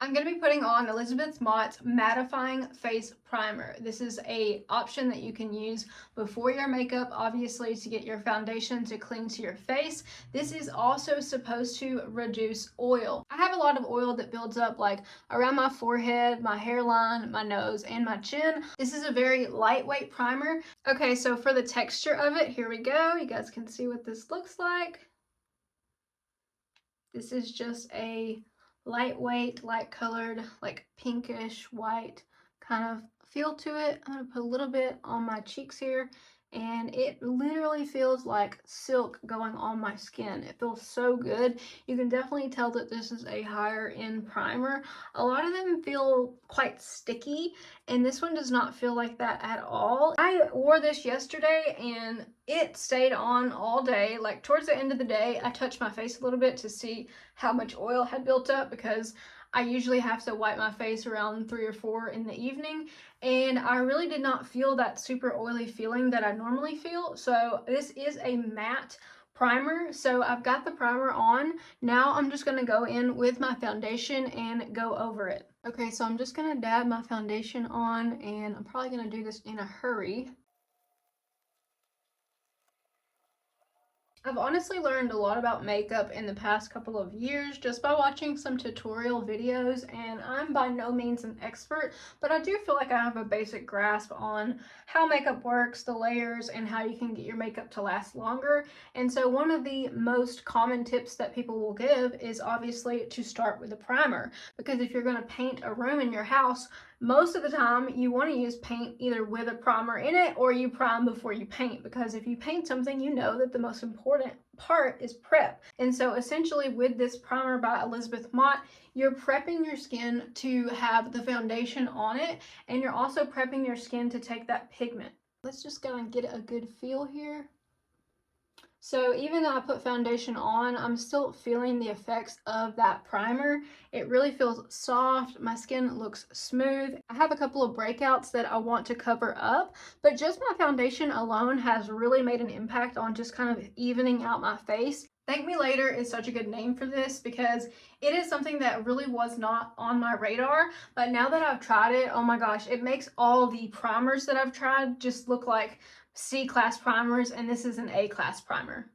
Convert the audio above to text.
I'm going to be putting on Elizabeth Mott's Mattifying Face Primer. This is a option that you can use before your makeup, obviously, to get your foundation to cling to your face. This is also supposed to reduce oil. I have a lot of oil that builds up like around my forehead, my hairline, my nose, and my chin. This is a very lightweight primer. Okay, so for the texture of it, here we go. You guys can see what this looks like. This is just a lightweight, light colored, like pinkish white kind of feel to it. I'm gonna put a little bit on my cheeks here, and it literally feels like silk going on my skin. It feels so good. You can definitely tell that this is a higher end primer. A lot of them feel quite sticky, and this one does not feel like that at all. I wore this yesterday and it stayed on all day. Like towards the end of the day, I touched my face a little bit to see how much oil had built up, because I usually have to wipe my face around 3 or 4 in the evening, and I really did not feel that super oily feeling that I normally feel. So this is a matte primer. So I've got the primer on. Now I'm just gonna go in with my foundation and go over it. Okay, so I'm just gonna dab my foundation on, and I'm probably gonna do this in a hurry. I've honestly learned a lot about makeup in the past couple of years just by watching some tutorial videos, and I'm by no means an expert, but I do feel like I have a basic grasp on how makeup works, the layers, and how you can get your makeup to last longer. And so one of the most common tips that people will give is obviously to start with a primer, because if you're going to paint a room in your house, most of the time you want to use paint either with a primer in it, or you prime before you paint, because if you paint something, you know that the most important part is prep. And so essentially with this primer by Elizabeth Mott, you're prepping your skin to have the foundation on it, and you're also prepping your skin to take that pigment. Let's just go and get a good feel here. So even though I put foundation on, I'm still feeling the effects of that primer. It really feels soft. My skin looks smooth. I have a couple of breakouts that I want to cover up, but just my foundation alone has really made an impact on just kind of evening out my face. Thank Me Later is such a good name for this, because it is something that really was not on my radar, but now that I've tried it, oh my gosh, it makes all the primers that I've tried just look like C-class primers, and this is an A-class primer.